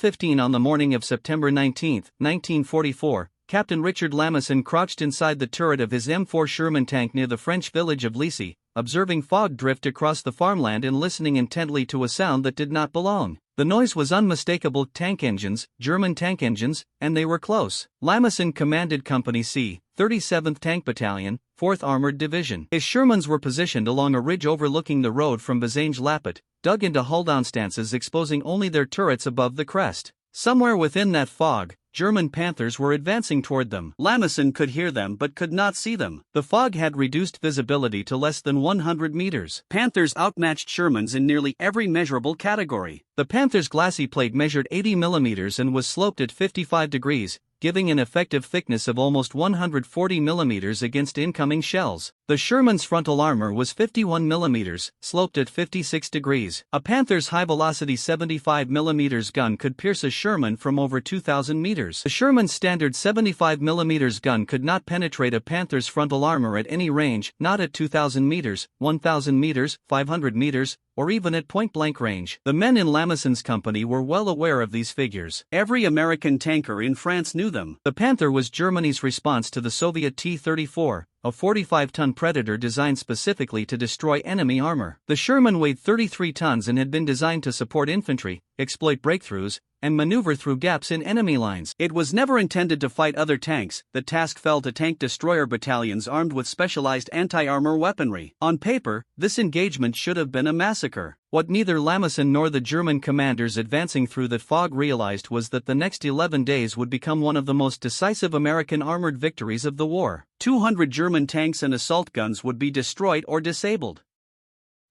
15 on the morning of September 19, 1944, Captain Richard Lamison crouched inside the turret of his M4 Sherman tank near the French village of Lissy, observing fog drift across the farmland and listening intently to a sound that did not belong. The noise was unmistakable: tank engines, German tank engines, and they were close. Lamison commanded Company C, 37th Tank Battalion, 4th Armored Division. His Shermans were positioned along a ridge overlooking the road from Bazainges-Lapet, dug into hull-down stances exposing only their turrets above the crest. Somewhere within that fog, German Panthers were advancing toward them. Lamison could hear them but could not see them. The fog had reduced visibility to less than 100 meters. Panthers outmatched Shermans in nearly every measurable category. The Panther's glacis plate measured 80 millimeters and was sloped at 55 degrees, giving an effective thickness of almost 140 millimeters against incoming shells. The Sherman's frontal armor was 51 millimeters, sloped at 56 degrees. A Panther's high-velocity 75 millimeters gun could pierce a Sherman from over 2,000 meters. The Sherman's standard 75 millimeters gun could not penetrate a Panther's frontal armor at any range, not at 2,000 meters, 1,000 meters, 500 meters, or even at point-blank range. The men in Lamison's company were well aware of these figures. Every American tanker in France knew them. The Panther was Germany's response to the Soviet T-34, a 45-ton Predator designed specifically to destroy enemy armor. The Sherman weighed 33 tons and had been designed to support infantry, exploit breakthroughs, and maneuver through gaps in enemy lines. It was never intended to fight other tanks. The task fell to tank destroyer battalions armed with specialized anti-armor weaponry. On paper, this engagement should have been a massacre. What neither Lamison nor the German commanders advancing through that fog realized was that the next 11 days would become one of the most decisive American armored victories of the war. 200 German tanks and assault guns would be destroyed or disabled.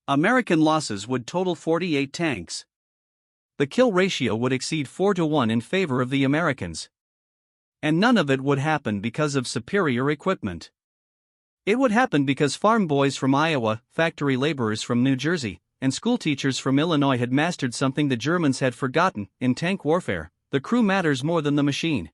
American losses would total 48 tanks. The kill ratio would exceed 4-to-1 in favor of the Americans. And none of it would happen because of superior equipment. It would happen because farm boys from Iowa, factory laborers from New Jersey, and schoolteachers from Illinois had mastered something the Germans had forgotten. In tank warfare, the crew matters more than the machine.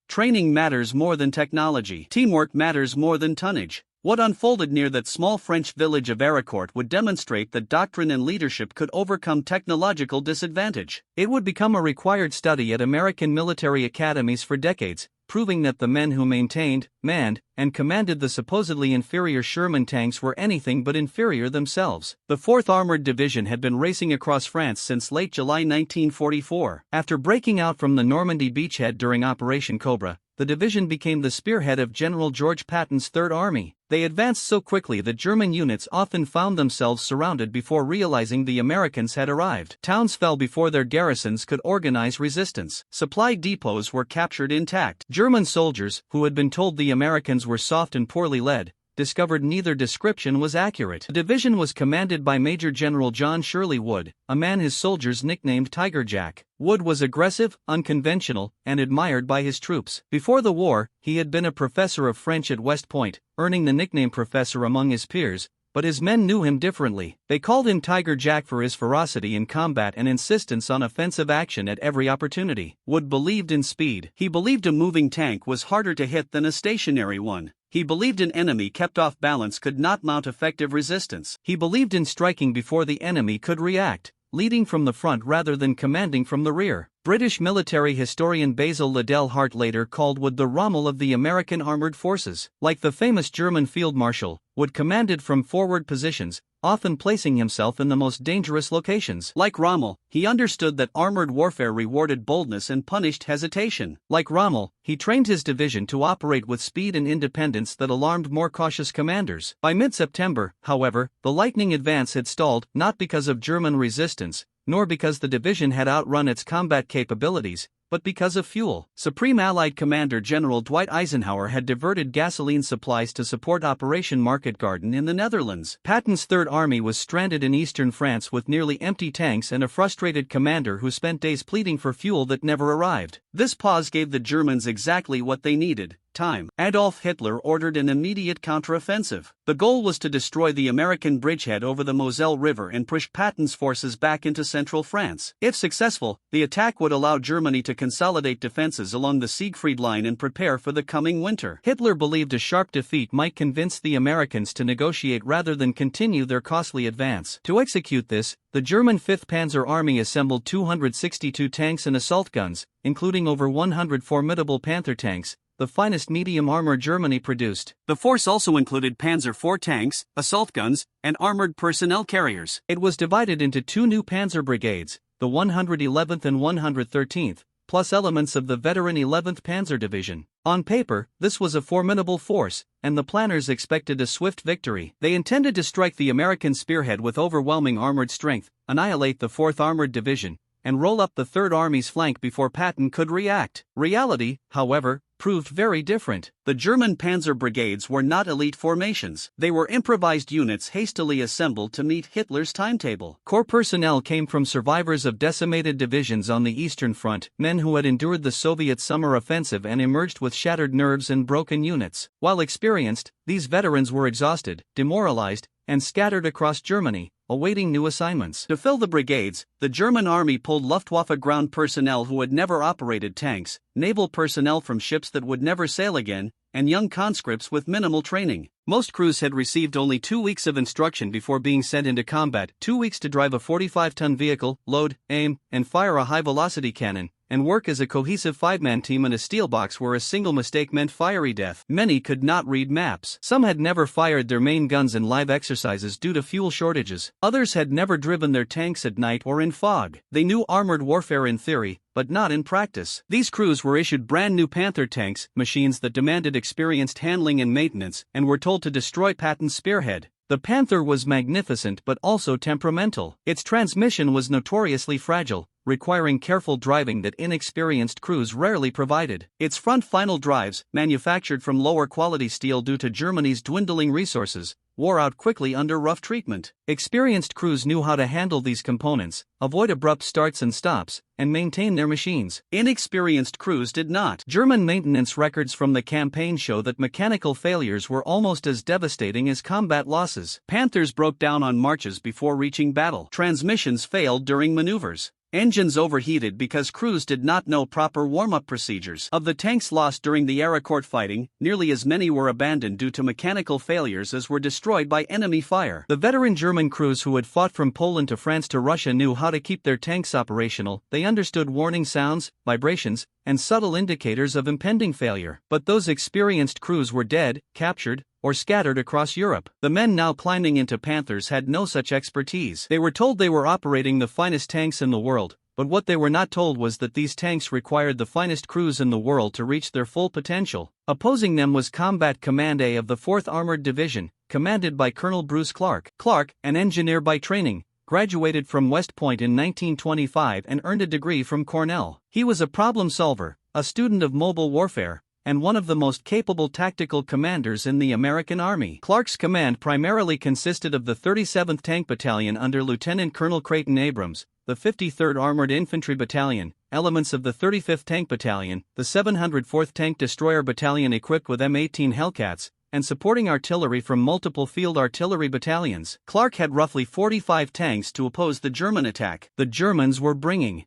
Training matters more than technology. Teamwork matters more than tonnage. What unfolded near that small French village of Arracourt would demonstrate that doctrine and leadership could overcome technological disadvantage. It would become a required study at American military academies for decades, proving that the men who maintained, manned, and commanded the supposedly inferior Sherman tanks were anything but inferior themselves. The 4th Armored Division had been racing across France since late July 1944. After breaking out from the Normandy beachhead during Operation Cobra, the division became the spearhead of General George Patton's Third Army. They advanced so quickly that German units often found themselves surrounded before realizing the Americans had arrived. Towns fell before their garrisons could organize resistance. Supply depots were captured intact. German soldiers, who had been told the Americans were soft and poorly led, discovered neither description was accurate. The division was commanded by Major General John Shirley Wood, a man his soldiers nicknamed Tiger Jack. Wood was aggressive, unconventional, and admired by his troops. Before the war, he had been a professor of French at West Point, earning the nickname Professor among his peers, but his men knew him differently. They called him Tiger Jack for his ferocity in combat and insistence on offensive action at every opportunity. Wood believed in speed. He believed a moving tank was harder to hit than a stationary one. He believed an enemy kept off balance could not mount effective resistance. He believed in striking before the enemy could react, leading from the front rather than commanding from the rear. British military historian Basil Liddell Hart later called Wood the Rommel of the American armored forces. Like the famous German field marshal, Wood commanded from forward positions, often placing himself in the most dangerous locations. Like Rommel, he understood that armored warfare rewarded boldness and punished hesitation. Like Rommel, he trained his division to operate with speed and independence that alarmed more cautious commanders. By mid-September, however, the lightning advance had stalled, not because of German resistance, nor because the division had outrun its combat capabilities, but because of fuel. Supreme Allied Commander General Dwight Eisenhower had diverted gasoline supplies to support Operation Market Garden in the Netherlands. Patton's Third Army was stranded in eastern France with nearly empty tanks and a frustrated commander who spent days pleading for fuel that never arrived. This pause gave the Germans exactly what they needed: time. Adolf Hitler ordered an immediate counteroffensive. The goal was to destroy the American bridgehead over the Moselle River and push Patton's forces back into central France. If successful, the attack would allow Germany to consolidate defenses along the Siegfried Line and prepare for the coming winter. Hitler believed a sharp defeat might convince the Americans to negotiate rather than continue their costly advance. To execute this, the German 5th Panzer Army assembled 262 tanks and assault guns, including over 100 formidable Panther tanks, the finest medium armor Germany produced. The force also included Panzer IV tanks, assault guns, and armored personnel carriers. It was divided into two new Panzer brigades, the 111th and 113th, plus elements of the veteran 11th Panzer Division. On paper, this was a formidable force, and the planners expected a swift victory. They intended to strike the American spearhead with overwhelming armored strength, annihilate the 4th Armored Division, and roll up the 3rd Army's flank before Patton could react. Reality, however, proved very different. The German panzer brigades were not elite formations. They were improvised units hastily assembled to meet Hitler's timetable. Corps personnel came from survivors of decimated divisions on the Eastern Front, men who had endured the Soviet summer offensive and emerged with shattered nerves and broken units. While experienced, these veterans were exhausted, demoralized, and scattered across Germany, awaiting new assignments. To fill the brigades, the German army pulled Luftwaffe ground personnel who had never operated tanks, naval personnel from ships that would never sail again, and young conscripts with minimal training. Most crews had received only 2 weeks of instruction before being sent into combat, 2 weeks to drive a 45-ton vehicle, load, aim, and fire a high-velocity cannon, and work as a cohesive 5-man team in a steel box where a single mistake meant fiery death. Many could not read maps. Some had never fired their main guns in live exercises due to fuel shortages. Others had never driven their tanks at night or in fog. They knew armored warfare in theory, but not in practice. These crews were issued brand new Panther tanks, machines that demanded experienced handling and maintenance, and were told to destroy Patton's spearhead. The Panther was magnificent but also temperamental. Its transmission was notoriously fragile, requiring careful driving that inexperienced crews rarely provided. Its front final drives, manufactured from lower quality steel due to Germany's dwindling resources, wore out quickly under rough treatment. Experienced crews knew how to handle these components, avoid abrupt starts and stops, and maintain their machines. Inexperienced crews did not. German maintenance records from the campaign show that mechanical failures were almost as devastating as combat losses. Panthers broke down on marches before reaching battle. Transmissions failed during maneuvers. Engines overheated because crews did not know proper warm-up procedures. Of the tanks lost during the Arracourt fighting, nearly as many were abandoned due to mechanical failures as were destroyed by enemy fire. The veteran German crews who had fought from Poland to France to Russia knew how to keep their tanks operational. They understood warning sounds, vibrations, and subtle indicators of impending failure. But those experienced crews were dead, captured, or scattered across Europe. The men now climbing into Panthers had no such expertise. They were told they were operating the finest tanks in the world, but what they were not told was that these tanks required the finest crews in the world to reach their full potential. Opposing them was Combat Command A of the 4th Armored Division, commanded by Colonel Bruce Clark. Clark, an engineer by training, graduated from West Point in 1925 and earned a degree from Cornell. He was a problem solver, a student of mobile warfare, and one of the most capable tactical commanders in the American Army. Clark's command primarily consisted of the 37th Tank Battalion under Lieutenant Colonel Creighton Abrams, the 53rd Armored Infantry Battalion, elements of the 35th Tank Battalion, the 704th Tank Destroyer Battalion equipped with M18 Hellcats, and supporting artillery from multiple field artillery battalions. Clark had roughly 45 tanks to oppose the German attack. The Germans were bringing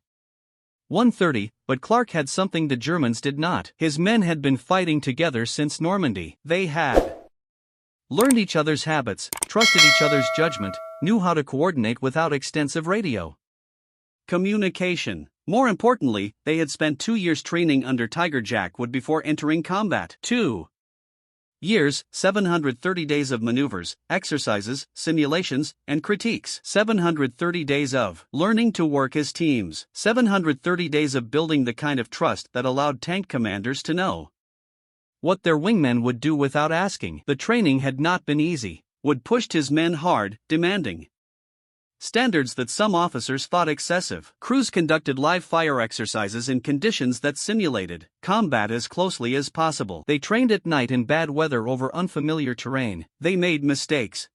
130, but Clark had something the Germans did not. His men had been fighting together since Normandy. They had learned each other's habits, trusted each other's judgment, knew how to coordinate without extensive radio communication. More importantly, they had spent 2 years training under Tiger Jack Wood before entering combat. 2 years, 730 days of maneuvers, exercises, simulations, and critiques. 730 days of learning to work as teams. 730 days of building the kind of trust that allowed tank commanders to know what their wingmen would do without asking. The training had not been easy. Wood pushed his men hard, demanding standards that some officers thought excessive. Crews conducted live fire exercises in conditions that simulated combat as closely as possible. They trained at night in bad weather over unfamiliar terrain. They made mistakes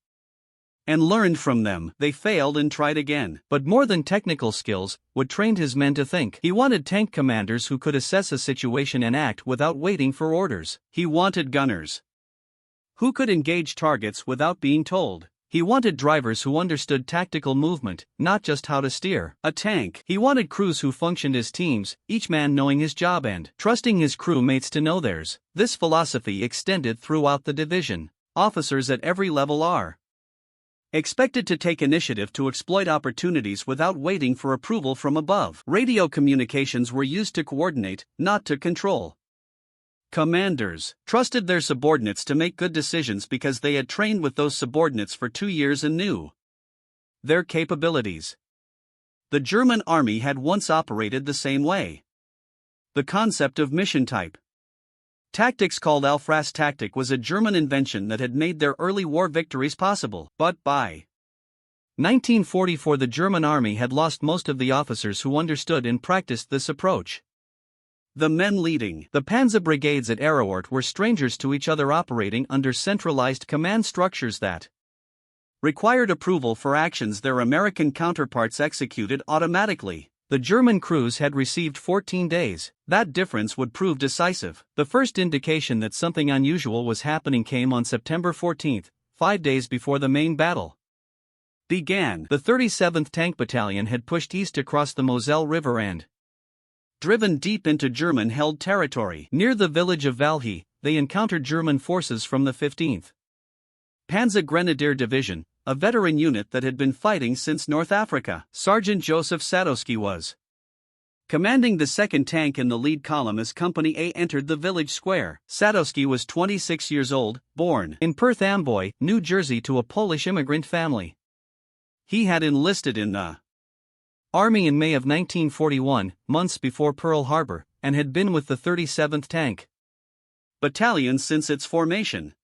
and learned from them. They failed and tried again. But more than technical skills, Wood trained his men to think. He wanted tank commanders who could assess a situation and act without waiting for orders. He wanted gunners who could engage targets without being told. He wanted drivers who understood tactical movement, not just how to steer a tank. He wanted crews who functioned as teams, each man knowing his job and trusting his crewmates to know theirs. This philosophy extended throughout the division. Officers at every level are expected to take initiative to exploit opportunities without waiting for approval from above. Radio communications were used to coordinate, not to control. Commanders trusted their subordinates to make good decisions because they had trained with those subordinates for 2 years and knew their capabilities. The German army had once operated the same way. The concept of mission type tactics, called Alfras tactic, was a German invention that had made their early war victories possible. But by 1944 the German army had lost most of the officers who understood and practiced this approach. The men leading the Panzer brigades at Arracourt were strangers to each other, operating under centralized command structures that required approval for actions their American counterparts executed automatically. The German crews had received 14 days. That difference would prove decisive. The first indication that something unusual was happening came on September 14, 5 days before the main battle began. The 37th Tank Battalion had pushed east across the Moselle River and driven deep into German-held territory. Near the village of Valhy, they encountered German forces from the 15th Panzer Grenadier Division, a veteran unit that had been fighting since North Africa. Sergeant Joseph Sadowski was commanding the 2nd Tank in the lead column as Company A entered the village square. Sadowski was 26 years old, born in Perth Amboy, New Jersey, to a Polish immigrant family. He had enlisted in the Army in May of 1941, months before Pearl Harbor, and had been with the 37th Tank Battalion since its formation.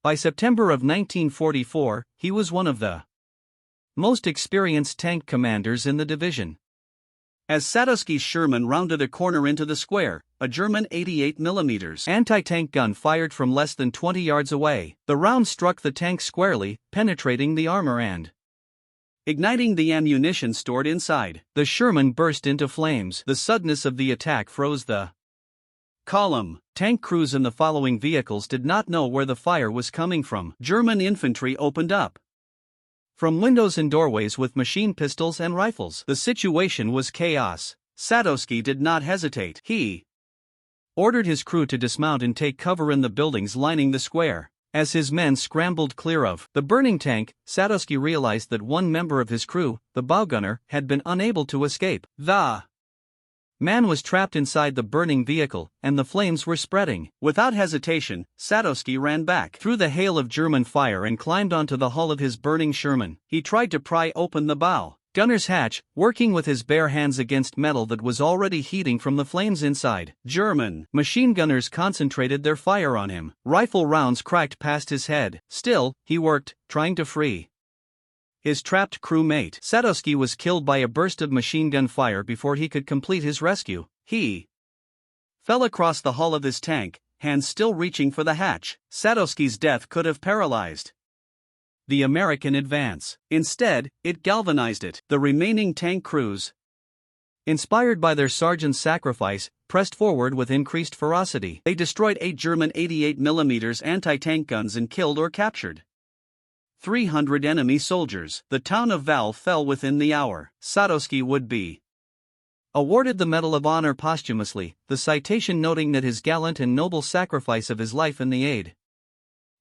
By September of 1944, he was one of the most experienced tank commanders in the division. As Sadowski's Sherman rounded a corner into the square, a German 88mm anti-tank gun fired from less than 20 yards away. The round struck the tank squarely, penetrating the armor and igniting the ammunition stored inside. The Sherman burst into flames. The suddenness of the attack froze the column. Tank crews in the following vehicles did not know where the fire was coming from. German infantry opened up from windows and doorways with machine pistols and rifles. The situation was chaos. Sadowski did not hesitate. He ordered his crew to dismount and take cover in the buildings lining the square. As his men scrambled clear of the burning tank, Sadowski realized that one member of his crew, the bow gunner, had been unable to escape. The man was trapped inside the burning vehicle, and the flames were spreading. Without hesitation, Sadowski ran back through the hail of German fire and climbed onto the hull of his burning Sherman. He tried to pry open the bow gunner's hatch, working with his bare hands against metal that was already heating from the flames inside. German machine gunners concentrated their fire on him. Rifle rounds cracked past his head. Still, he worked, trying to free his trapped crewmate. Sadowski was killed by a burst of machine gun fire before he could complete his rescue. He fell across the hull of his tank, hands still reaching for the hatch. Sadowski's death could have paralyzed the American advance. Instead, it galvanized it. The remaining tank crews, inspired by their sergeant's sacrifice, pressed forward with increased ferocity. They destroyed 8 German 88mm anti-tank guns and killed or captured 300 enemy soldiers. The town of Val fell within the hour. Sadowski would be awarded the Medal of Honor posthumously, the citation noting that his gallant and noble sacrifice of his life in the aid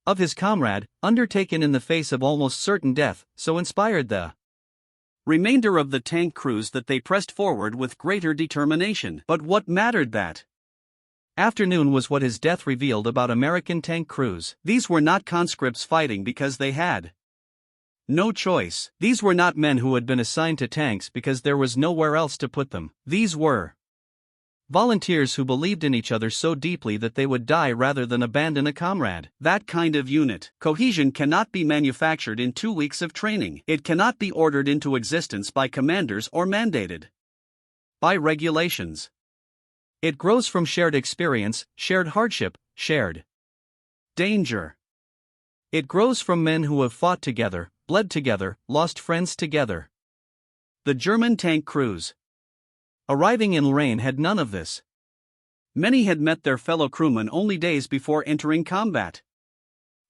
of his comrade, undertaken in the face of almost certain death, so inspired the remainder of the tank crews that they pressed forward with greater determination. But what mattered that afternoon was what his death revealed about American tank crews. These were not conscripts fighting because they had no choice. These were not men who had been assigned to tanks because there was nowhere else to put them. These were volunteers who believed in each other so deeply that they would die rather than abandon a comrade. That kind of unit cohesion cannot be manufactured in 2 weeks of training. It cannot be ordered into existence by commanders or mandated by regulations. It grows from shared experience, shared hardship, shared danger. It grows from men who have fought together, bled together, lost friends together. The German tank crews. Arriving in Lorraine had none of this. Many had met their fellow crewmen only days before entering combat.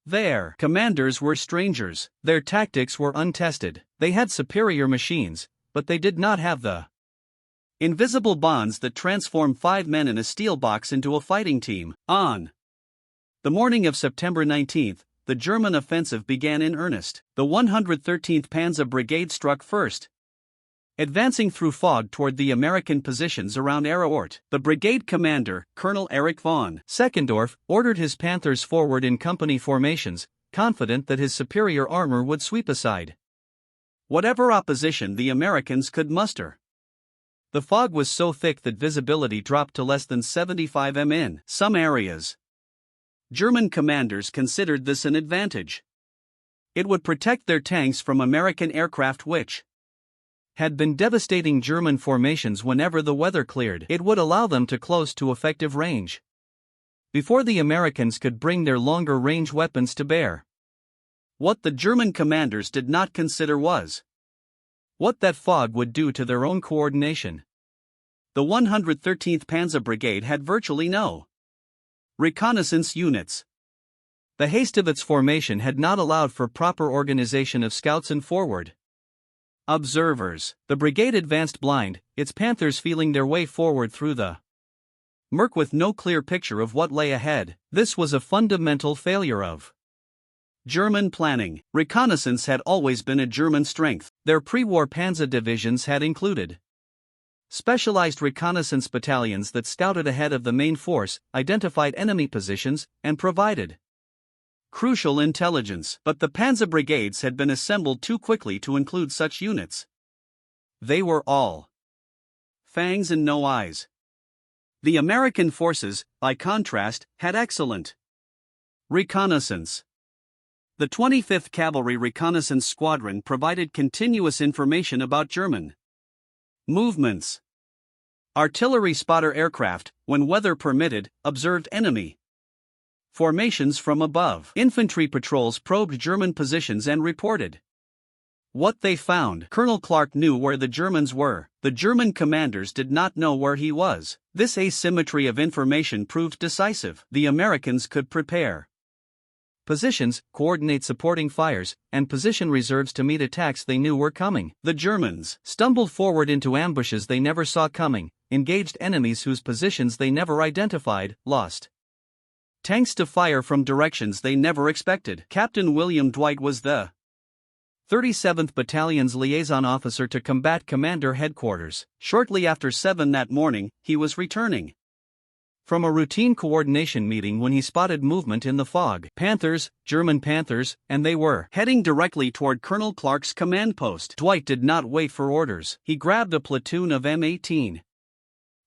Their commanders were strangers. Their tactics were untested. They had superior machines, but they did not have the invisible bonds that transform 5 men in a steel box into a fighting team. On the morning of September 19, the German offensive began in earnest. The 113th Panzer Brigade struck first, advancing through fog toward the American positions around Arracourt. The brigade commander, Colonel Erich von Seckendorf, ordered his Panthers forward in company formations, confident that his superior armor would sweep aside whatever opposition the Americans could muster. The fog was so thick that visibility dropped to less than 75 m in some areas. German commanders considered this an advantage. It would protect their tanks from American aircraft which had been devastating German formations whenever the weather cleared. It would allow them to close to effective range before the Americans could bring their longer-range weapons to bear. What the German commanders did not consider was what that fog would do to their own coordination. The 113th Panzer Brigade had virtually no reconnaissance units. The haste of its formation had not allowed for proper organization of scouts and forward observers. The brigade advanced blind, its Panthers feeling their way forward through the murk with no clear picture of what lay ahead. This was a fundamental failure of German planning. Reconnaissance had always been a German strength. Their pre-war Panzer divisions had included specialized reconnaissance battalions that scouted ahead of the main force, identified enemy positions, and provided crucial intelligence. But the Panzer brigades had been assembled too quickly to include such units. They were all fangs and no eyes. The American forces, by contrast, had excellent reconnaissance. The 25th Cavalry Reconnaissance Squadron provided continuous information about German movements. Artillery spotter aircraft, when weather permitted, observed enemy formations from above. Infantry patrols probed German positions and reported what they found. Colonel Clark knew where the Germans were. The German commanders did not know where he was. This asymmetry of information proved decisive. The Americans could prepare positions, coordinate supporting fires, and position reserves to meet attacks they knew were coming. The Germans stumbled forward into ambushes they never saw coming, engaged enemies whose positions they never identified, lost tanks to fire from directions they never expected. Captain William Dwight was the 37th Battalion's liaison officer to Combat Commander Headquarters. Shortly after 7 that morning, he was returning from a routine coordination meeting when he spotted movement in the fog. Panthers, German Panthers, and they were heading directly toward Colonel Clark's command post. Dwight did not wait for orders. He grabbed a platoon of M18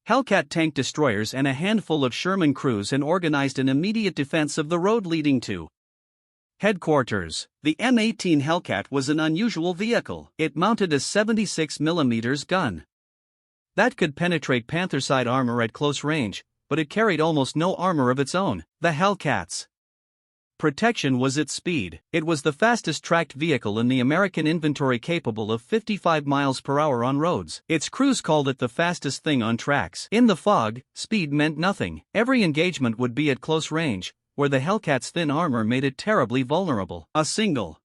Hellcat tank destroyers and a handful of Sherman crews and organized an immediate defense of the road leading to headquarters. The M18 Hellcat was an unusual vehicle. It mounted a 76mm gun that could penetrate Panther-side armor at close range, but it carried almost no armor of its own. The Hellcat's protection was its speed. It was the fastest tracked vehicle in the American inventory, capable of 55 miles per hour on roads. Its crews called it the fastest thing on tracks. In the fog, speed meant nothing. Every engagement would be at close range, where the Hellcat's thin armor made it terribly vulnerable. A single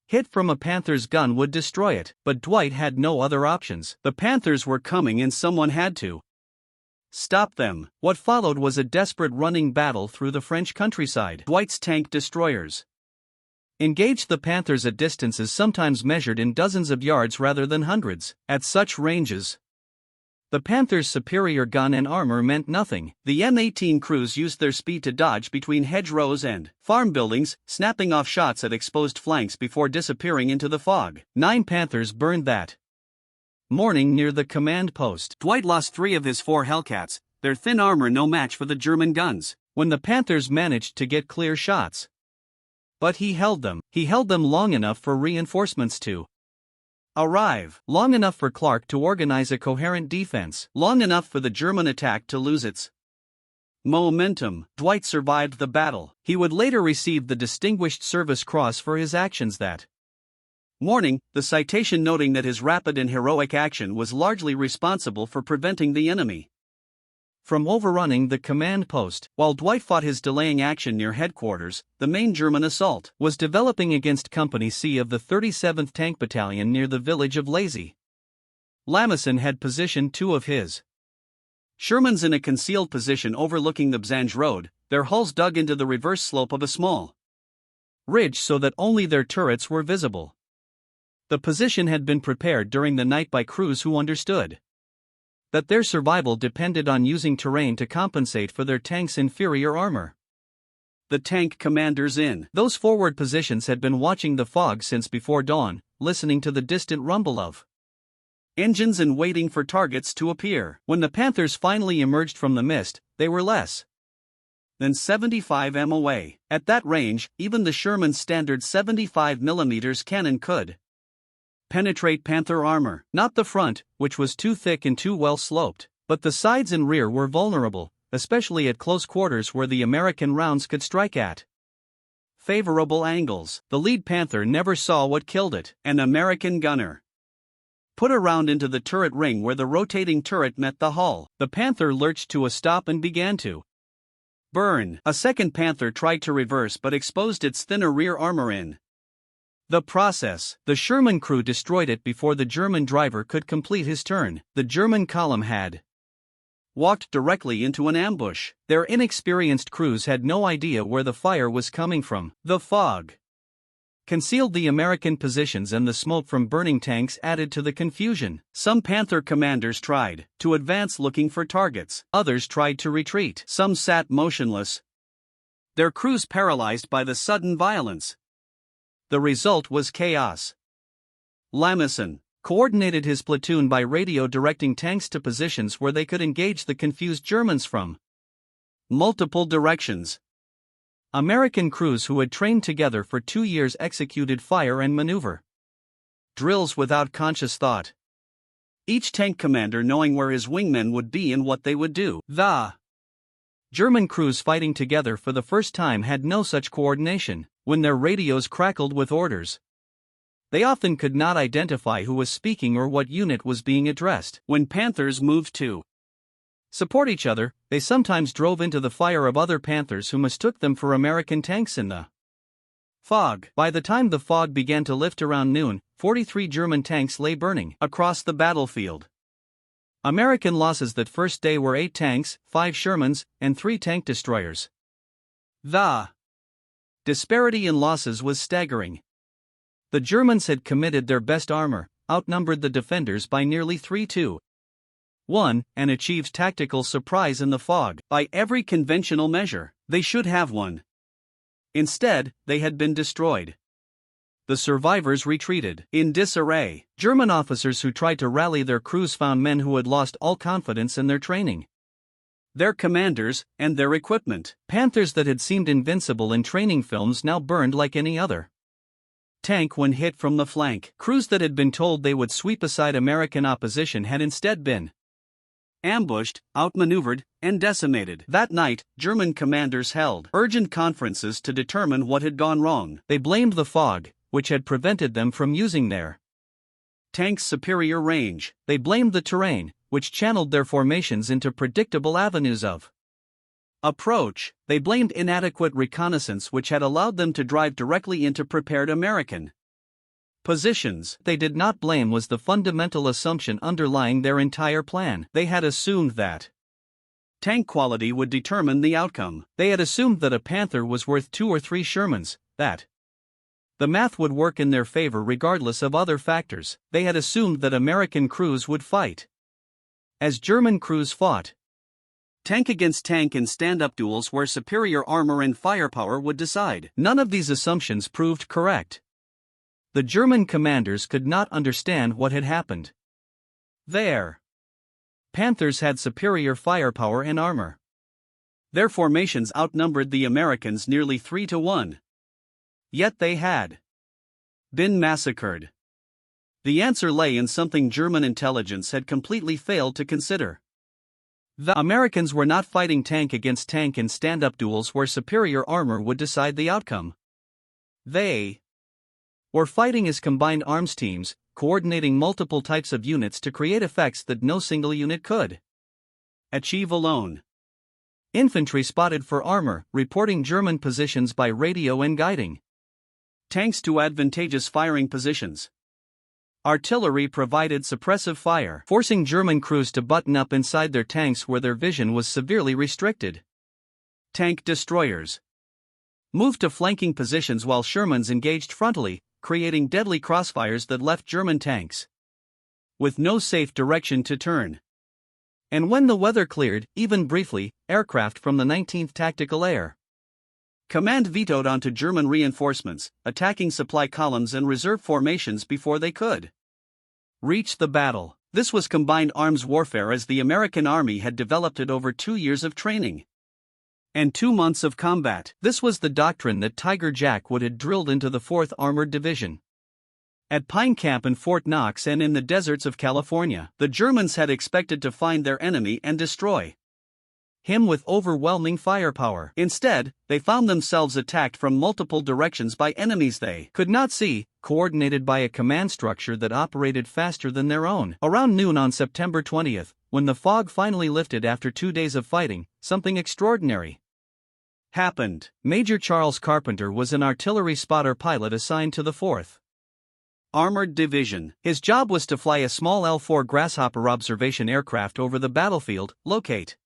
hit from a Panther's gun would destroy it, but Dwight had no other options. The Panthers were coming and someone had to stop them. What followed was a desperate running battle through the French countryside. Dwight's tank destroyers engaged the Panthers at distances sometimes measured in dozens of yards rather than hundreds. At such ranges, the Panthers' superior gun and armor meant nothing. The M18 crews used their speed to dodge between hedgerows and farm buildings, snapping off shots at exposed flanks before disappearing into the fog. 9 Panthers burned that morning near the command post. Dwight lost 3 of his 4 Hellcats, their thin armor no match for the German guns, when the Panthers managed to get clear shots. But he held them long enough for reinforcements to arrive, long enough for Clark to organize a coherent defense, long enough for the German attack to lose its momentum. Dwight survived the battle. He would later receive the Distinguished Service Cross for his actions that Warning, the citation noting that his rapid and heroic action was largely responsible for preventing the enemy from overrunning the command post. While Dwight fought his delaying action near headquarters, the main German assault was developing against Company C of the 37th Tank Battalion near the village of Lazy. Lamison had positioned two of his Shermans in a concealed position overlooking the Bzange Road, their hulls dug into the reverse slope of a small ridge so that only their turrets were visible. The position had been prepared during the night by crews who understood that their survival depended on using terrain to compensate for their tank's inferior armor. The tank commanders in those forward positions had been watching the fog since before dawn, listening to the distant rumble of engines and waiting for targets to appear. When the Panthers finally emerged from the mist, they were less than 75 m away. At that range, even the Sherman's standard 75mm cannon could penetrate Panther armor. Not the front, which was too thick and too well sloped, but the sides and rear were vulnerable, especially at close quarters where the American rounds could strike at favorable angles. The lead Panther never saw what killed it. An American gunner put a round into the turret ring where the rotating turret met the hull. The Panther lurched to a stop and began to burn. A second Panther tried to reverse but exposed its thinner rear armor in the process. The Sherman crew destroyed it before the German driver could complete his turn. The German column had walked directly into an ambush. Their inexperienced crews had no idea where the fire was coming from. The fog concealed the American positions and the smoke from burning tanks added to the confusion. Some Panther commanders tried to advance looking for targets. Others tried to retreat. Some sat motionless, their crews paralyzed by the sudden violence. The result was chaos. Lamison coordinated his platoon by radio directing tanks to positions where they could engage the confused Germans from multiple directions. American crews who had trained together for 2 years executed fire and maneuver drills without conscious thought, each tank commander knowing where his wingmen would be and what they would do. The German crews fighting together for the first time had no such coordination. When their radios crackled with orders, they often could not identify who was speaking or what unit was being addressed. When Panthers moved to support each other, they sometimes drove into the fire of other Panthers who mistook them for American tanks in the fog. By the time the fog began to lift around noon, 43 German tanks lay burning across the battlefield. American losses that first day were 8 tanks, 5 Shermans, and 3 tank destroyers. The disparity in losses was staggering. The Germans had committed their best armor, outnumbered the defenders by nearly 3-1, and achieved tactical surprise in the fog. By every conventional measure, they should have won. Instead, they had been destroyed. The survivors retreated in disarray. German officers who tried to rally their crews found men who had lost all confidence in their training, their commanders, and their equipment. Panthers that had seemed invincible in training films now burned like any other tank when hit from the flank. Crews that had been told they would sweep aside American opposition had instead been ambushed, outmaneuvered, and decimated. That night, German commanders held urgent conferences to determine what had gone wrong. They blamed the fog, which had prevented them from using their tank's superior range. They blamed the terrain, which channeled their formations into predictable avenues of approach. They blamed inadequate reconnaissance, which had allowed them to drive directly into prepared American positions. They did not blame was the fundamental assumption underlying their entire plan. They had assumed that tank quality would determine the outcome. They had assumed that a Panther was worth 2 or 3 Shermans, that the math would work in their favor regardless of other factors. They had assumed that American crews would fight as German crews fought, tank against tank in stand-up duels where superior armor and firepower would decide. None of these assumptions proved correct. The German commanders could not understand what had happened. Their Panthers had superior firepower and armor. Their formations outnumbered the Americans nearly 3-1. Yet they had been massacred. The answer lay in something German intelligence had completely failed to consider. The Americans were not fighting tank against tank in stand-up duels where superior armor would decide the outcome. They were fighting as combined arms teams, coordinating multiple types of units to create effects that no single unit could achieve alone. Infantry spotted for armor, reporting German positions by radio and guiding. Tanks to advantageous firing positions. Artillery provided suppressive fire, forcing German crews to button up inside their tanks where their vision was severely restricted. Tank destroyers moved to flanking positions while Shermans engaged frontally, creating deadly crossfires that left German tanks with no safe direction to turn. And when the weather cleared, even briefly, aircraft from the 19th Tactical Air Command vetoed onto German reinforcements, attacking supply columns and reserve formations before they could reach the battle. This was combined arms warfare as the American Army had developed it over 2 years of training and 2 months of combat. This was the doctrine that Tiger Jack Wood had drilled into the 4th Armored Division. At Pine Camp in Fort Knox and in the deserts of California, the Germans had expected to find their enemy and destroy him with overwhelming firepower. Instead, they found themselves attacked from multiple directions by enemies they could not see, coordinated by a command structure that operated faster than their own. Around noon on September 20th, when the fog finally lifted after 2 days of fighting, something extraordinary happened. Major Charles Carpenter was an artillery spotter pilot assigned to the 4th Armored Division. His job was to fly a small L-4 Grasshopper observation aircraft over the battlefield, locate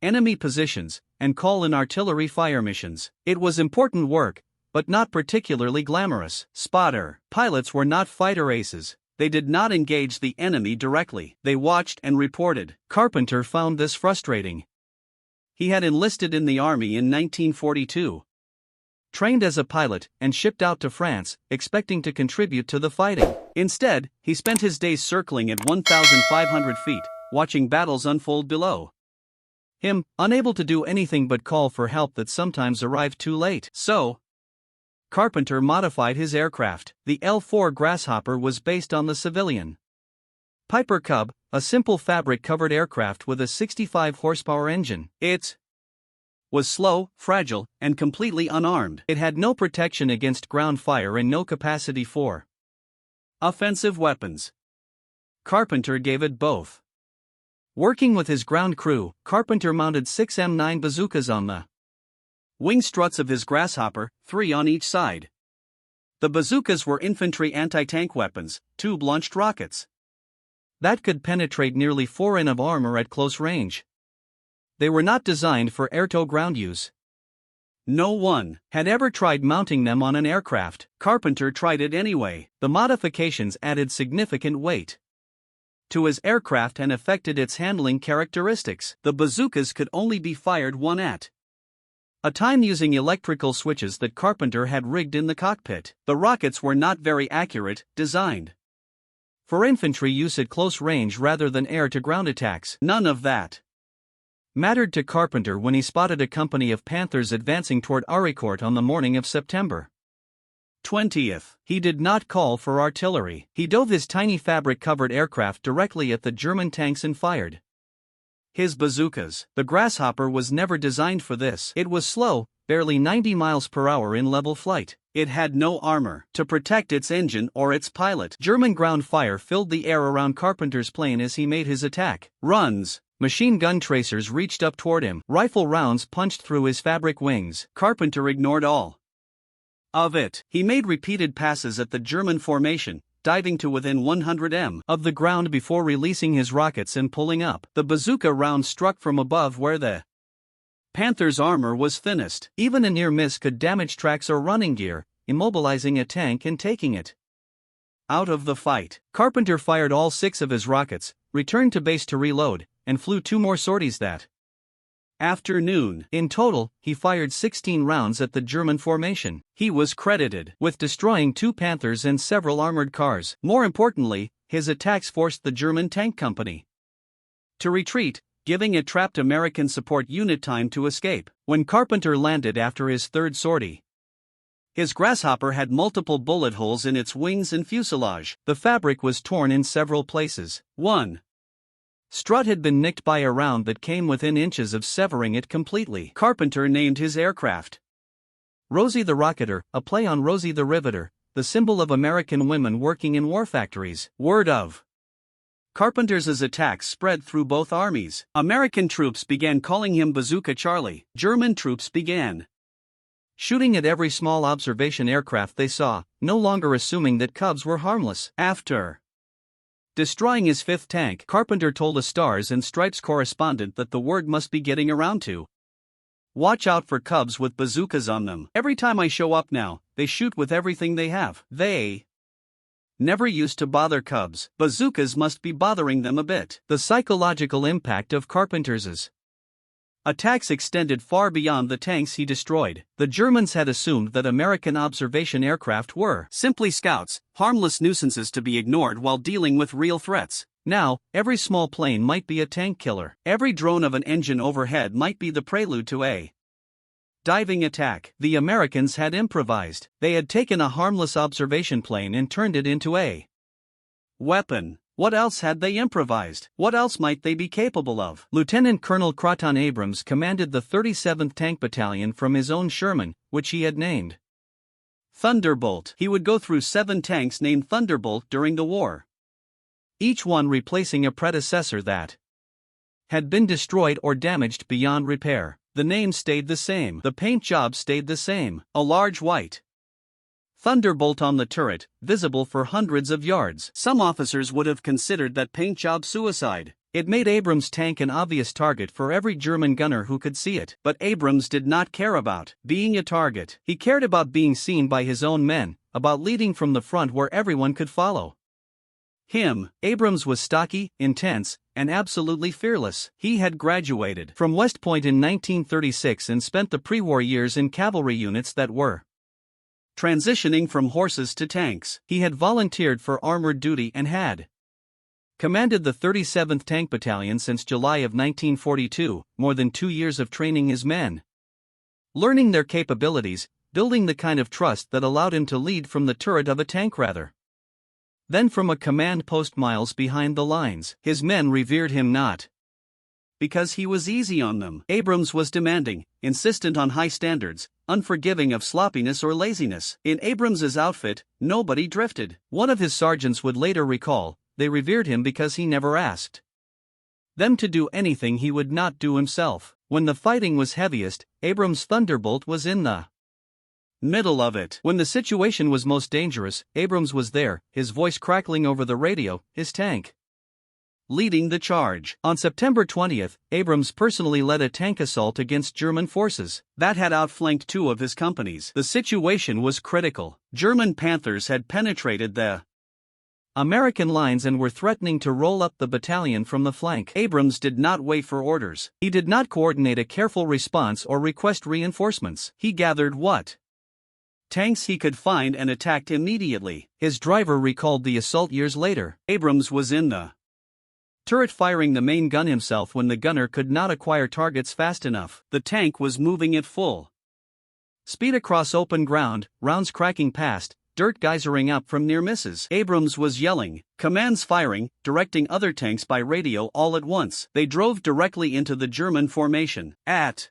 enemy positions, and call in artillery fire missions. It was important work, but not particularly glamorous. Spotter pilots were not fighter aces. They did not engage the enemy directly. They watched and reported. Carpenter found this frustrating. He had enlisted in the Army in 1942. Trained as a pilot, and shipped out to France, expecting to contribute to the fighting. Instead, he spent his days circling at 1,500 feet, watching battles unfold below him, unable to do anything but call for help that sometimes arrived too late. So, Carpenter modified his aircraft. The L-4 Grasshopper was based on the civilian Piper Cub, a simple fabric-covered aircraft with a 65-horsepower engine. It was slow, fragile, and completely unarmed. It had no protection against ground fire and no capacity for offensive weapons. Carpenter gave it both. Working with his ground crew, Carpenter mounted 6 M9 bazookas on the wing struts of his Grasshopper, 3 on each side. The bazookas were infantry anti-tank weapons, tube-launched rockets that could penetrate nearly 4 in of armor at close range. They were not designed for air-to-ground use. No one had ever tried mounting them on an aircraft. Carpenter tried it anyway. The modifications added significant weight to his aircraft and affected its handling characteristics. The bazookas could only be fired one at a time using electrical switches that Carpenter had rigged in the cockpit. The rockets were not very accurate, designed for infantry use at close range rather than air-to-ground attacks. None of that mattered to Carpenter when he spotted a company of Panthers advancing toward Arracourt on the morning of September 20th. He did not call for artillery. He dove his tiny fabric-covered aircraft directly at the German tanks and fired his bazookas. The Grasshopper was never designed for this. It was slow, barely 90 miles per hour in level flight. It had no armor to protect its engine or its pilot. German ground fire filled the air around Carpenter's plane as he made his attack runs. Machine gun tracers reached up toward him. Rifle rounds punched through his fabric wings. Carpenter ignored all of it. He made repeated passes at the German formation, diving to within 100 m of the ground before releasing his rockets and pulling up. The bazooka round struck from above where the Panther's armor was thinnest. Even a near miss could damage tracks or running gear, immobilizing a tank and taking it out of the fight. Carpenter fired all 6 of his rockets, returned to base to reload, and flew 2 more sorties that afternoon. In total, he fired 16 rounds at the German formation. He was credited with destroying 2 Panthers and several armored cars. More importantly, his attacks forced the German tank company to retreat, giving a trapped American support unit time to escape. When Carpenter landed after his 3rd sortie, his Grasshopper had multiple bullet holes in its wings and fuselage. The fabric was torn in several places. One strut had been nicked by a round that came within inches of severing it completely. Carpenter named his aircraft Rosie the Rocketer, a play on Rosie the Riveter, the symbol of American women working in war factories. Word of Carpenter's attacks spread through both armies. American troops began calling him Bazooka Charlie. German troops began shooting at every small observation aircraft they saw, no longer assuming that Cubs were harmless. After destroying his fifth tank, Carpenter told a Stars and Stripes correspondent that the word must be getting around to watch out for Cubs with bazookas on them. Every time I show up now, they shoot with everything they have. They never used to bother Cubs. Bazookas must be bothering them a bit. The psychological impact of Carpenter's attacks extended far beyond the tanks he destroyed. The Germans had assumed that American observation aircraft were simply scouts, harmless nuisances to be ignored while dealing with real threats. Now, every small plane might be a tank killer. Every drone of an engine overhead might be the prelude to a diving attack. The Americans had improvised. They had taken a harmless observation plane and turned it into a weapon. What else had they improvised? What else might they be capable of? Lieutenant Colonel Croton Abrams commanded the 37th Tank Battalion from his own Sherman, which he had named Thunderbolt. He would go through 7 tanks named Thunderbolt during the war, each one replacing a predecessor that had been destroyed or damaged beyond repair. The name stayed the same. The paint job stayed the same. A large white Thunderbolt on the turret, visible for hundreds of yards. Some officers would have considered that paint job suicide. It made Abrams' tank an obvious target for every German gunner who could see it. But Abrams did not care about being a target. He cared about being seen by his own men, about leading from the front where everyone could follow him. Abrams was stocky, intense, and absolutely fearless. He had graduated from West Point in 1936 and spent the pre-war years in cavalry units that were transitioning from horses to tanks. He had volunteered for armored duty and had commanded the 37th Tank Battalion since July of 1942, more than 2 years of training his men, learning their capabilities, building the kind of trust that allowed him to lead from the turret of a tank then from a command post miles behind the lines. His men revered him not because he was easy on them. Abrams was demanding, insistent on high standards, unforgiving of sloppiness or laziness. In Abrams's outfit, nobody drifted. One of his sergeants would later recall, they revered him because he never asked them to do anything he would not do himself. When the fighting was heaviest, Abrams' Thunderbolt was in the middle of it. When the situation was most dangerous, Abrams was there, his voice crackling over the radio, his tank leading the charge. On September 20th, Abrams personally led a tank assault against German forces that had outflanked 2 of his companies. The situation was critical. German Panthers had penetrated the American lines and were threatening to roll up the battalion from the flank. Abrams did not wait for orders. He did not coordinate a careful response or request reinforcements. He gathered what tanks he could find and attacked immediately. His driver recalled the assault years later. Abrams was in the turret firing the main gun himself when the gunner could not acquire targets fast enough. The tank was moving at full speed across open ground, rounds cracking past, dirt geysering up from near misses. Abrams was yelling, commands firing, directing other tanks by radio all at once. They drove directly into the German formation. At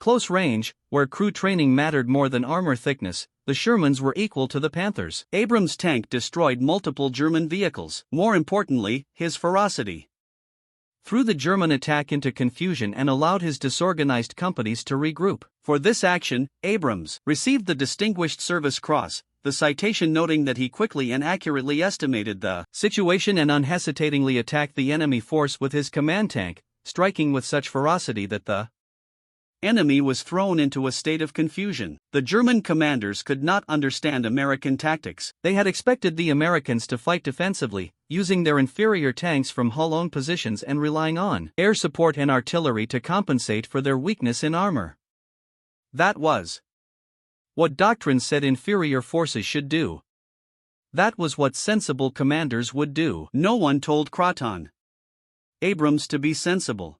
close range, where crew training mattered more than armor thickness, the Shermans were equal to the Panthers. Abrams' tank destroyed multiple German vehicles. More importantly, his ferocity threw the German attack into confusion and allowed his disorganized companies to regroup. For this action, Abrams received the Distinguished Service Cross, the citation noting that he quickly and accurately estimated the situation and unhesitatingly attacked the enemy force with his command tank, striking with such ferocity that the enemy was thrown into a state of confusion. The German commanders could not understand American tactics. They had expected the Americans to fight defensively, using their inferior tanks from hull-owned positions and relying on air support and artillery to compensate for their weakness in armor. That was what doctrine said inferior forces should do. That was what sensible commanders would do. No one told Croton Abrams to be sensible.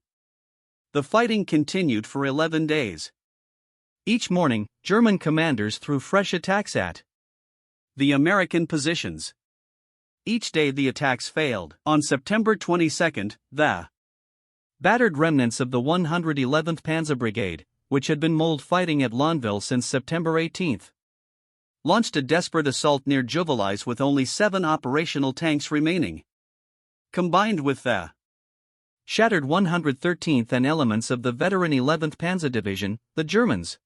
The fighting continued for 11 days. Each morning, German commanders threw fresh attacks at the American positions. Each day the attacks failed. On September 22, the battered remnants of the 111th Panzer Brigade, which had been mold fighting at Lonville since September 18, launched a desperate assault near Juvillies with only 7 operational tanks remaining. Combined with the shattered 113th and elements of the veteran 11th Panzer Division, the Germans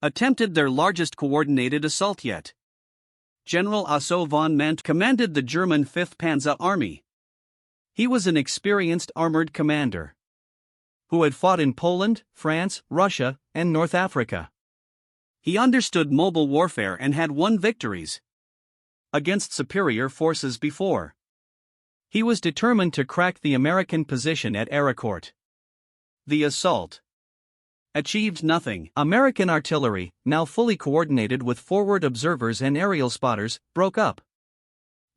attempted their largest coordinated assault yet. General Otto von Mandt commanded the German 5th Panzer Army. He was an experienced armored commander who had fought in Poland, France, Russia, and North Africa. He understood mobile warfare and had won victories against superior forces before. He was determined to crack the American position at Arracourt. The assault achieved nothing. American artillery, now fully coordinated with forward observers and aerial spotters, broke up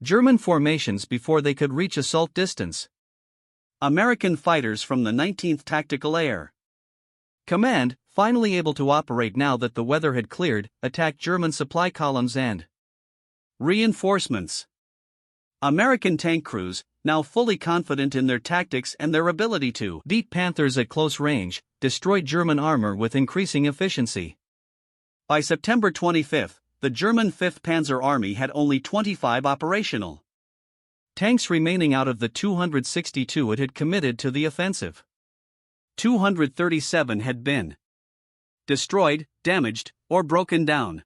German formations before they could reach assault distance. American fighters from the 19th Tactical Air Command, finally able to operate now that the weather had cleared, attacked German supply columns and reinforcements. American tank crews, now fully confident in their tactics and their ability to beat Panthers at close range, destroyed German armor with increasing efficiency. By September 25, the German 5th Panzer Army had only 25 operational tanks remaining out of the 262 it had committed to the offensive. 237 had been destroyed, damaged, or broken down.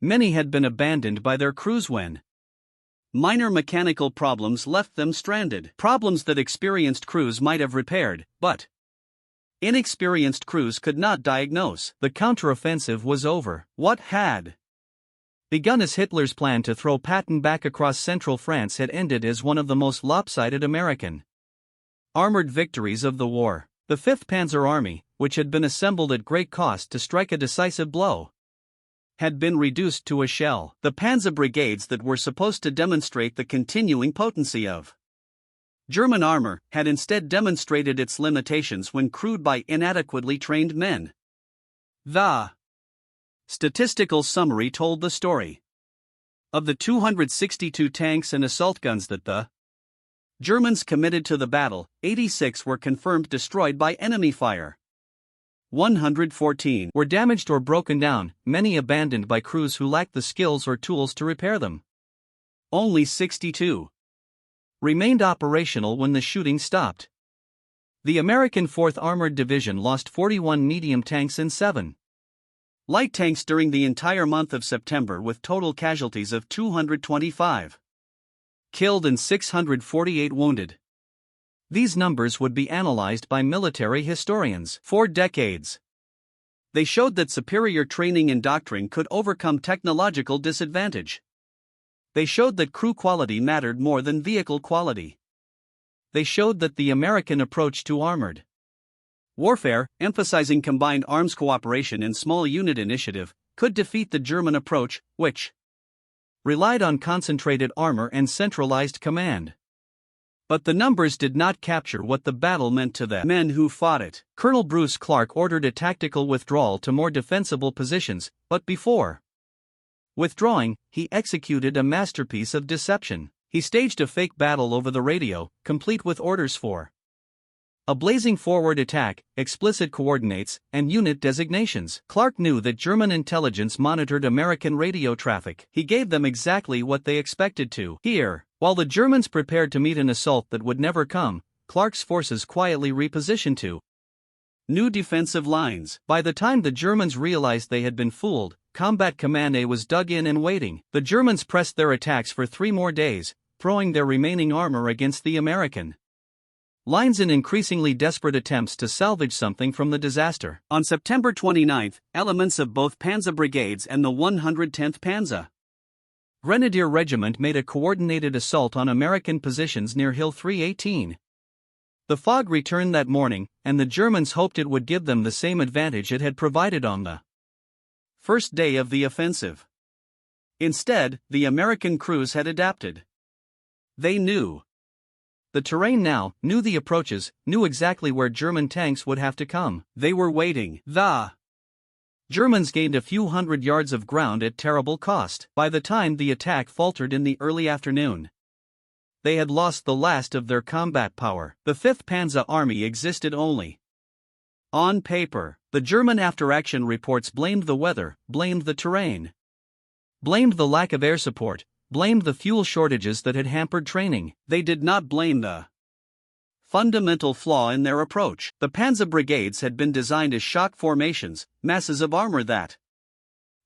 Many had been abandoned by their crews when minor mechanical problems left them stranded. Problems that experienced crews might have repaired, but inexperienced crews could not diagnose. The counteroffensive was over. What had begun as Hitler's plan to throw Patton back across central France had ended as one of the most lopsided American armored victories of the war. The 5th Panzer Army, which had been assembled at great cost to strike a decisive blow, had been reduced to a shell. The Panzer brigades that were supposed to demonstrate the continuing potency of German armor had instead demonstrated its limitations when crewed by inadequately trained men. The statistical summary told the story. Of the 262 tanks and assault guns that the Germans committed to the battle, 86 were confirmed destroyed by enemy fire. 114 were damaged or broken down, many abandoned by crews who lacked the skills or tools to repair them. Only 62 remained operational when the shooting stopped. The American 4th Armored Division lost 41 medium tanks and 7 light tanks during the entire month of September, with total casualties of 225 killed and 648 wounded. These numbers would be analyzed by military historians for decades. They showed that superior training and doctrine could overcome technological disadvantage. They showed that crew quality mattered more than vehicle quality. They showed that the American approach to armored warfare, emphasizing combined arms cooperation and small unit initiative, could defeat the German approach, which relied on concentrated armor and centralized command. But the numbers did not capture what the battle meant to the men who fought it. Colonel Bruce Clark ordered a tactical withdrawal to more defensible positions, but before withdrawing, he executed a masterpiece of deception. He staged a fake battle over the radio, complete with orders for a blazing forward attack, explicit coordinates, and unit designations. Clark knew that German intelligence monitored American radio traffic. He gave them exactly what they expected to hear. While the Germans prepared to meet an assault that would never come, Clark's forces quietly repositioned to new defensive lines. By the time the Germans realized they had been fooled, Combat Command A was dug in and waiting. The Germans pressed their attacks for 3 more days, throwing their remaining armor against the American lines in increasingly desperate attempts to salvage something from the disaster. On September 29, elements of both Panzer brigades and the 110th Panzer Grenadier Regiment made a coordinated assault on American positions near Hill 318. The fog returned that morning, and the Germans hoped it would give them the same advantage it had provided on the first day of the offensive. Instead, the American crews had adapted. They knew the terrain now, knew the approaches, knew exactly where German tanks would have to come. They were waiting. The Germans gained a few hundred yards of ground at terrible cost. By the time the attack faltered in the early afternoon, they had lost the last of their combat power. The 5th Panzer Army existed only on paper. The German after-action reports blamed the weather, blamed the terrain. blamed the lack of air support, blamed the fuel shortages that had hampered training. They did not blame the fundamental flaw in their approach. The Panzer brigades had been designed as shock formations, masses of armor that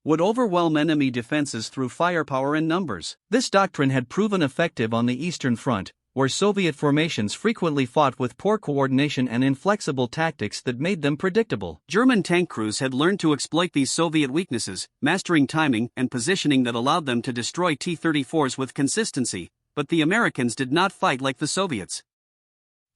would overwhelm enemy defenses through firepower and numbers. This doctrine had proven effective on the Eastern Front, where Soviet formations frequently fought with poor coordination and inflexible tactics that made them predictable. German tank crews had learned to exploit these Soviet weaknesses, mastering timing and positioning that allowed them to destroy T-34s with consistency, but the Americans did not fight like the Soviets.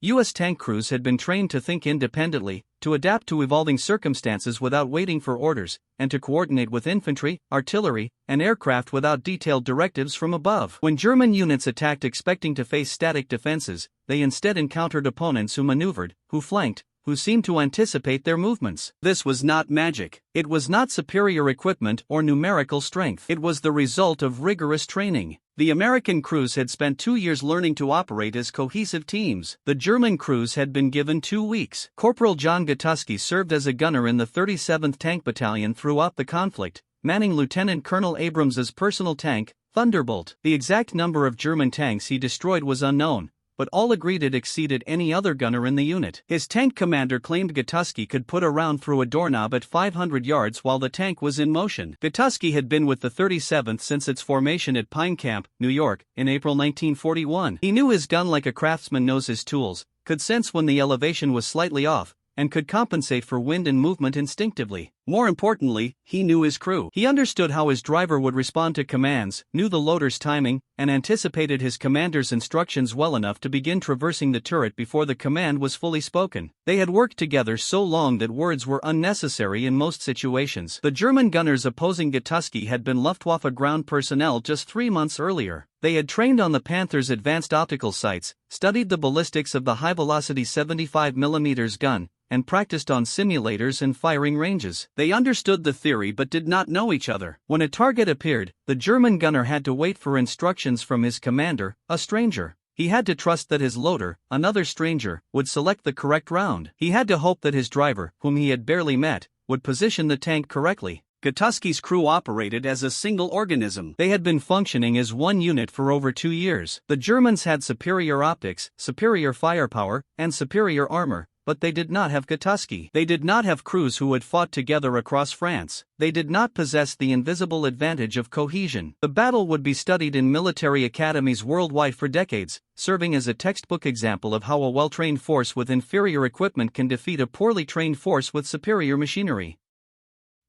U.S. tank crews had been trained to think independently, to adapt to evolving circumstances without waiting for orders, and to coordinate with infantry, artillery, and aircraft without detailed directives from above. When German units attacked expecting to face static defenses, they instead encountered opponents who maneuvered, who flanked, who seemed to anticipate their movements. This was not magic. It was not superior equipment or numerical strength. It was the result of rigorous training. The American crews had spent 2 years learning to operate as cohesive teams. The German crews had been given 2 weeks. Corporal John Gatuski served as a gunner in the 37th Tank Battalion throughout the conflict, manning Lieutenant Colonel Abrams's personal tank, Thunderbolt. The exact number of German tanks he destroyed was unknown, but all agreed it exceeded any other gunner in the unit. His tank commander claimed Gatuski could put a round through a doorknob at 500 yards while the tank was in motion. Gatuski had been with the 37th since its formation at Pine Camp, New York, in April 1941. He knew his gun like a craftsman knows his tools, could sense when the elevation was slightly off, and could compensate for wind and movement instinctively. More importantly, he knew his crew. He understood how his driver would respond to commands, knew the loader's timing, and anticipated his commander's instructions well enough to begin traversing the turret before the command was fully spoken. They had worked together so long that words were unnecessary in most situations. The German gunners opposing Gatuski had been Luftwaffe ground personnel just 3 months earlier. They had trained on the Panther's advanced optical sights, studied the ballistics of the high-velocity 75mm gun, and practiced on simulators and firing ranges. They understood the theory but did not know each other. When a target appeared, the German gunner had to wait for instructions from his commander, a stranger. He had to trust that his loader, another stranger, would select the correct round. He had to hope that his driver, whom he had barely met, would position the tank correctly. Gatuski's crew operated as a single organism. They had been functioning as one unit for over 2 years. The Germans had superior optics, superior firepower, and superior armor, but they did not have Gatuski. They did not have crews who had fought together across France. They did not possess the invisible advantage of cohesion. The battle would be studied in military academies worldwide for decades, serving as a textbook example of how a well-trained force with inferior equipment can defeat a poorly trained force with superior machinery.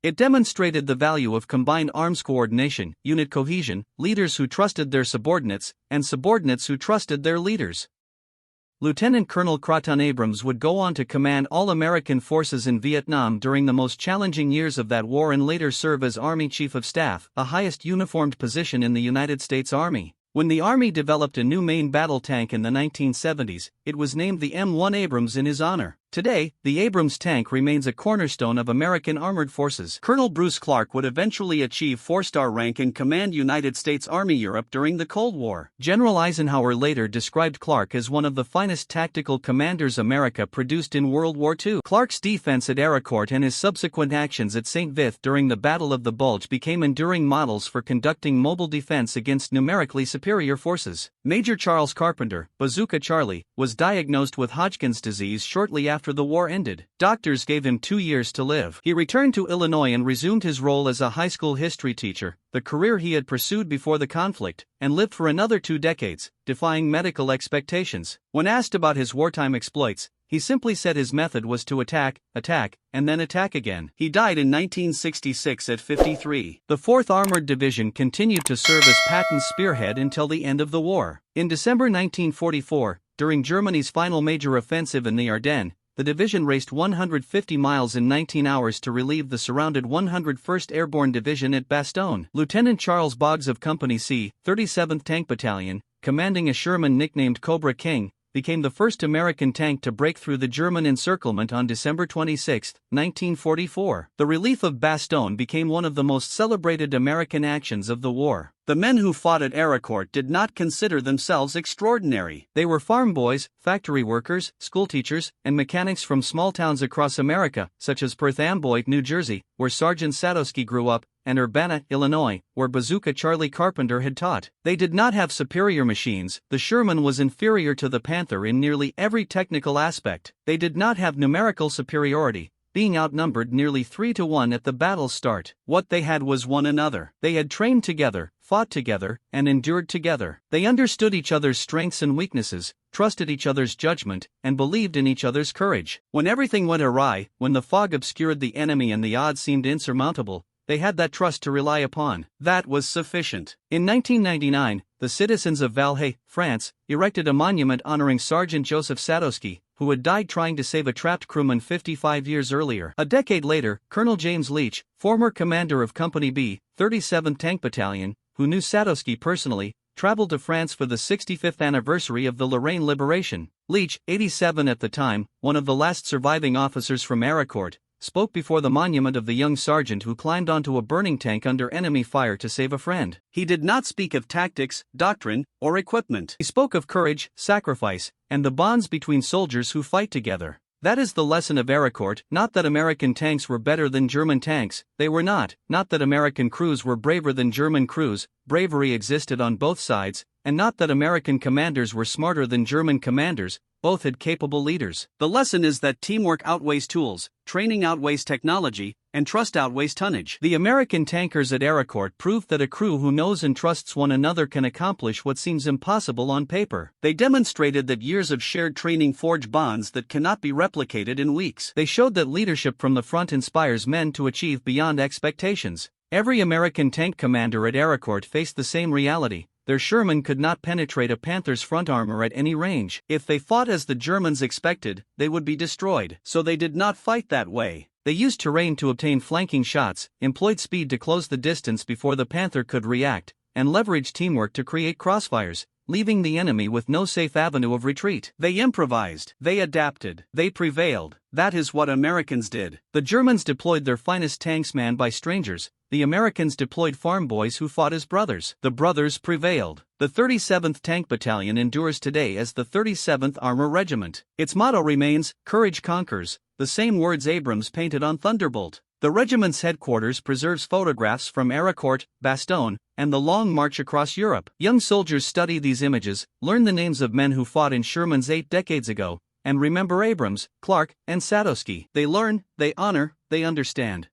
It demonstrated the value of combined arms coordination, unit cohesion, leaders who trusted their subordinates, and subordinates who trusted their leaders. Lieutenant Colonel Croton Abrams would go on to command all American forces in Vietnam during the most challenging years of that war and later serve as Army Chief of Staff, the highest uniformed position in the United States Army. When the Army developed a new main battle tank in the 1970s, it was named the M1 Abrams in his honor. Today, the Abrams tank remains a cornerstone of American armored forces. Colonel Bruce Clark would eventually achieve 4-star rank and command United States Army Europe during the Cold War. General Eisenhower later described Clark as one of the finest tactical commanders America produced in World War II. Clark's defense at Arracourt and his subsequent actions at St. Vith during the Battle of the Bulge became enduring models for conducting mobile defense against numerically superior forces. Major Charles Carpenter, Bazooka Charlie, was diagnosed with Hodgkin's disease shortly after the war ended. Doctors gave him 2 years to live. He returned to Illinois and resumed his role as a high school history teacher, the career he had pursued before the conflict, and lived for another 2 decades, defying medical expectations. When asked about his wartime exploits, he simply said his method was to attack, and then attack again. He died in 1966 at 53. The 4th Armored Division continued to serve as Patton's spearhead until the end of the war. In December 1944, during Germany's final major offensive in the Ardennes, the division raced 150 miles in 19 hours to relieve the surrounded 101st Airborne Division at Bastogne. Lieutenant Charles Boggs of Company C, 37th Tank Battalion, commanding a Sherman nicknamed Cobra King, became the first American tank to break through the German encirclement on December 26, 1944. The relief of Bastogne became one of the most celebrated American actions of the war. The men who fought at Arracourt did not consider themselves extraordinary. They were farm boys, factory workers, schoolteachers, and mechanics from small towns across America, such as Perth Amboy, New Jersey, where Sergeant Sadowski grew up, and Urbana, Illinois, where Bazooka Charlie Carpenter had taught. They did not have superior machines. The Sherman was inferior to the Panther in nearly every technical aspect. They did not have numerical superiority, being outnumbered nearly 3-1 at the battle's start. What they had was one another. They had trained together, fought together, and endured together. They understood each other's strengths and weaknesses, trusted each other's judgment, and believed in each other's courage. When everything went awry, when the fog obscured the enemy and the odds seemed insurmountable, they had that trust to rely upon. That was sufficient. In 1999, the citizens of Valhay, France, erected a monument honoring Sergeant Joseph Sadowski, who had died trying to save a trapped crewman 55 years earlier. A decade later, Colonel James Leach, former commander of Company B, 37th Tank Battalion, who knew Sadowski personally, traveled to France for the 65th anniversary of the Lorraine liberation. Leach, 87 at the time, one of the last surviving officers from Arracourt, spoke before the monument of the young sergeant who climbed onto a burning tank under enemy fire to save a friend. He did not speak of tactics, doctrine, or equipment. He spoke of courage, sacrifice, and the bonds between soldiers who fight together. That is the lesson of Arracourt. Not that American tanks were better than German tanks, they were not. Not that American crews were braver than German crews, bravery existed on both sides, and not that American commanders were smarter than German commanders, both had capable leaders. The lesson is that teamwork outweighs tools, training outweighs technology, and trust outweighs tonnage. The American tankers at Arracourt proved that a crew who knows and trusts one another can accomplish what seems impossible on paper. They demonstrated that years of shared training forge bonds that cannot be replicated in weeks. They showed that leadership from the front inspires men to achieve beyond expectations. Every American tank commander at Arracourt faced the same reality. Their Sherman could not penetrate a Panther's front armor at any range. If they fought as the Germans expected, they would be destroyed. So they did not fight that way. They used terrain to obtain flanking shots, employed speed to close the distance before the Panther could react, and leveraged teamwork to create crossfires, leaving the enemy with no safe avenue of retreat. They improvised, they adapted, they prevailed. That is what Americans did. The Germans deployed their finest tanks manned by strangers. The Americans deployed farm boys who fought as brothers. The brothers prevailed. The 37th Tank Battalion endures today as the 37th Armor Regiment. Its motto remains, "Courage conquers," the same words Abrams painted on Thunderbolt. The regiment's headquarters preserves photographs from Arracourt, Bastogne, and the Long March across Europe. Young soldiers study these images, learn the names of men who fought in Sherman's 8 decades ago, and remember Abrams, Clark, and Sadowski. They learn, they honor, they understand.